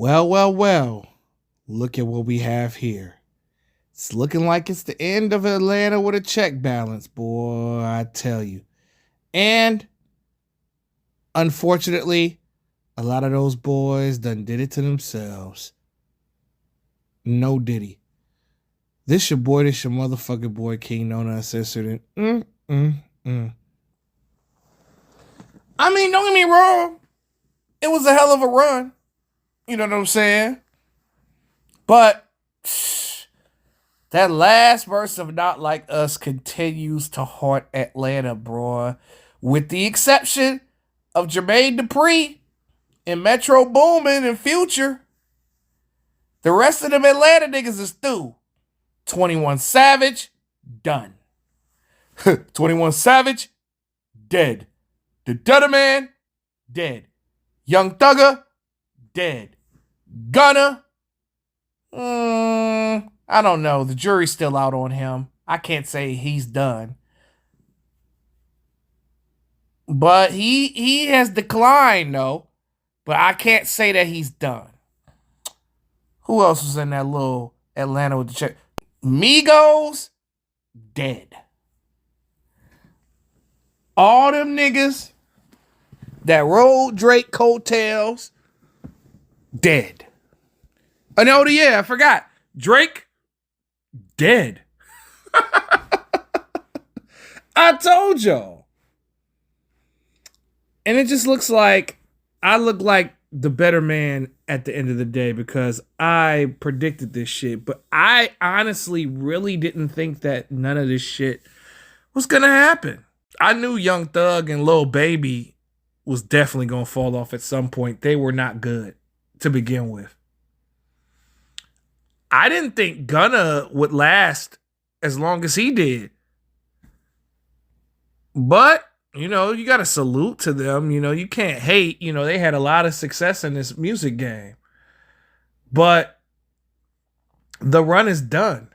Well. Look at what we have here. It's looking like it's the end of Atlanta with a check balance, boy, I tell you. And unfortunately, a lot of those boys done did it to themselves. No diddy. This your motherfucking boy, King Known Uncensored. I mean, don't get me wrong. It was a hell of a run. You know what I'm saying? But that last verse of Not Like Us continues to haunt Atlanta, bro. With the exception of Jermaine Dupri and Metro Boomin and Future. The rest of them Atlanta niggas is through. 21 Savage, done. 21 Savage, dead. The Dunner Man, dead. Young Thugger, dead. Gunna, I don't know. The jury's still out on him. I can't say he's done. But he has declined, though. But I can't say that he's done. Who else was in that little Atlanta with the check? Migos, dead. All them niggas that rode Drake coattails, dead. Oh, no, yeah, I forgot. Drake, dead. I told y'all. And it just looks like I look like the better man at the end of the day because I predicted this shit. But I honestly really didn't think that none of this shit was going to happen. I knew Young Thug and Lil Baby was definitely going to fall off at some point. They were not good to begin with. I didn't think Gunna would last as long as he did. But, you know, you got to salute to them. You know, you can't hate. You know, they had a lot of success in this music game. But the run is done.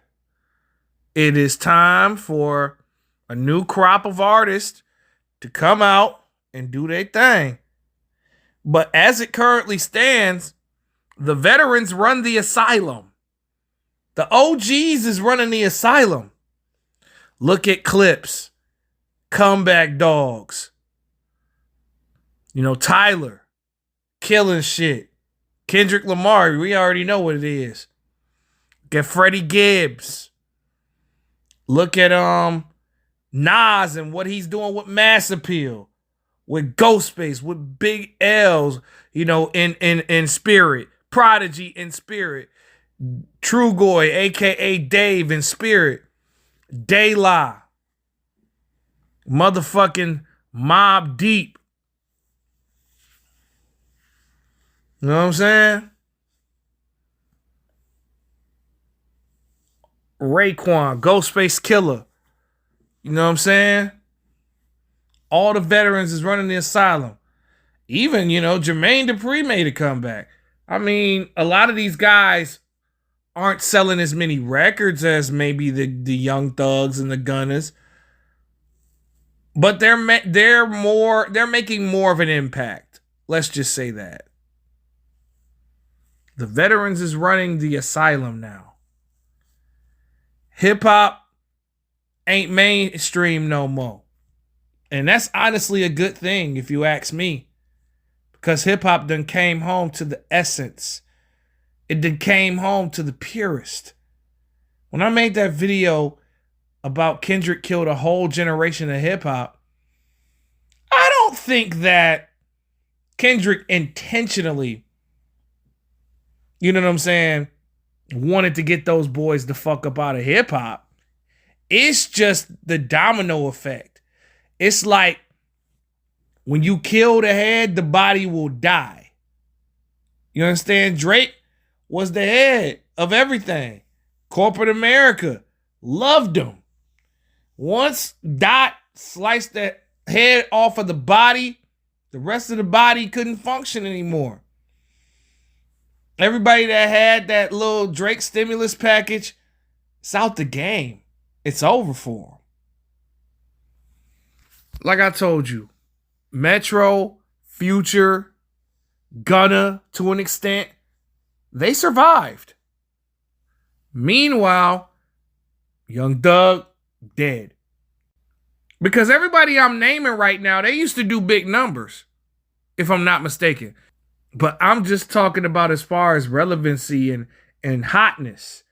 It is time for a new crop of artists to come out and do their thing. But as it currently stands, the veterans run the asylum. The OGs is running the asylum. Look at Clips, Comeback Dogs. You know, Tyler, killing shit. Kendrick Lamar, we already know what it is. Look at Freddie Gibbs. Look at Nas and what he's doing with Mass Appeal, with Ghostface, with Big L's, you know, in spirit. Prodigy in spirit. Trugoy, a.k.a. Dave in spirit. De La. Motherfucking Mob Deep. You know what I'm saying? Raekwon, Ghostface Killer. You know what I'm saying? All the veterans is running the asylum. Even, you know, Jermaine Dupri made a comeback. I mean, a lot of these guys aren't selling as many records as maybe the Young Thugs and the Gunners. But they're making more of an impact. Let's just say that. The veterans is running the asylum now. Hip hop ain't mainstream no more. And that's honestly a good thing if you ask me. Because hip hop done came home to the essence. It done came home to the purest. When I made that video about Kendrick killed a whole generation of hip hop, I don't think that Kendrick intentionally, you know what I'm saying, wanted to get those boys the fuck up out of hip hop. It's just the domino effect. It's like when you kill the head, the body will die. You understand? Drake was the head of everything. Corporate America loved him. Once Dot sliced that head off of the body, the rest of the body couldn't function anymore. Everybody that had that little Drake stimulus package, it's out the game. It's over for them. Like I told you, Metro, Future, Gunna to an extent, They survived. Meanwhile, Young Thug, dead. Because everybody I'm naming right now, they used to do big numbers, if I'm not mistaken. But I'm just talking about as far as relevancy and hotness.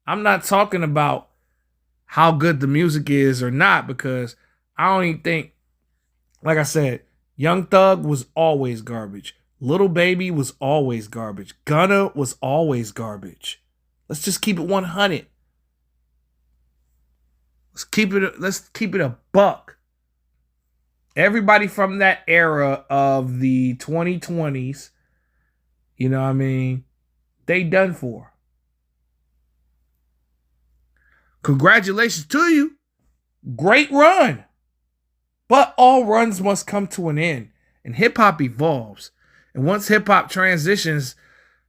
I'm not talking about how good the music is or not, because I don't even think, like I said, Young Thug was always garbage. Little Baby was always garbage. Gunna was always garbage. Let's just keep it 100. Let's keep it a buck. Everybody from that era of the 2020s, you know what I mean, they done for. Congratulations to you. Great run. But all runs must come to an end, and hip-hop evolves. And once hip-hop transitions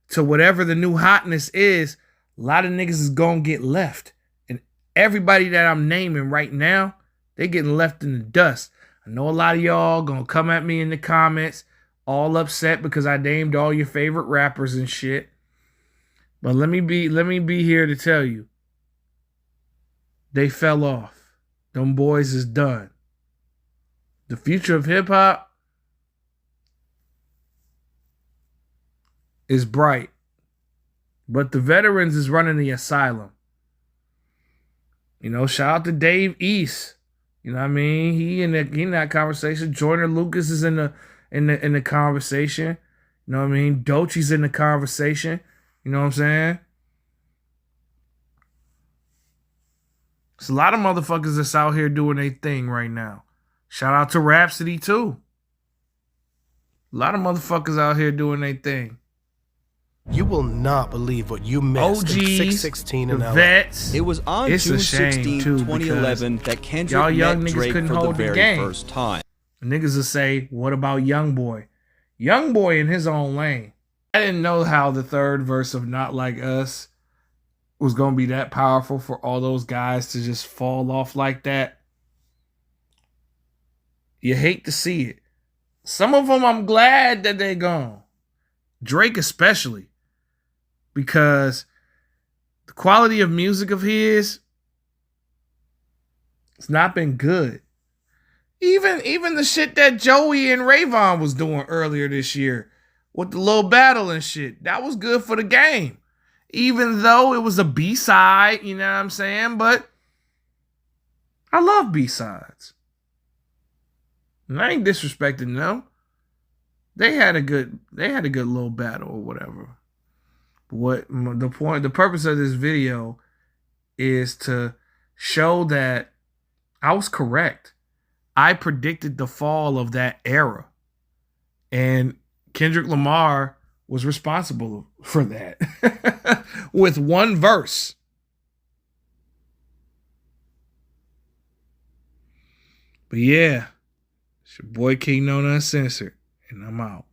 to whatever the new hotness is, a lot of niggas is gonna get left. And everybody that I'm naming right now, they getting left in the dust. I know a lot of y'all gonna come at me in the comments, all upset because I named all your favorite rappers and shit. But let me be here to tell you, they fell off. Them boys is done. The future of hip-hop is bright. But the veterans is running the asylum. You know, shout out to Dave East. You know what I mean? He in that conversation. Jordan Lucas is in the conversation. You know what I mean? Doechie's in the conversation. You know what I'm saying? There's a lot of motherfuckers that's out here doing their thing right now. Shout out to Rhapsody too. A lot of motherfuckers out here doing their thing. You will not believe what you missed OGs, in 616 in LA. Vets. It was on June 16, 2011 that Kendrick met Drake for the very first time. Niggas will say, what about Youngboy? Youngboy in his own lane. I didn't know how the third verse of Not Like Us was going to be that powerful for all those guys to just fall off like that. You hate to see it. Some of them I'm glad that they gone. Drake especially. Because the quality of music of his, it's not been good. Even the shit that Joey and Rayvon was doing earlier this year with the little battle and shit, that was good for the game. Even though it was a B-side, you know what I'm saying? But I love B-sides. And I ain't disrespecting them. They had a good little battle or whatever. What the purpose of this video is to show that I was correct. I predicted the fall of that era. And Kendrick Lamar was responsible for that with one verse. But yeah, it's your boy King Known Uncensored, and I'm out.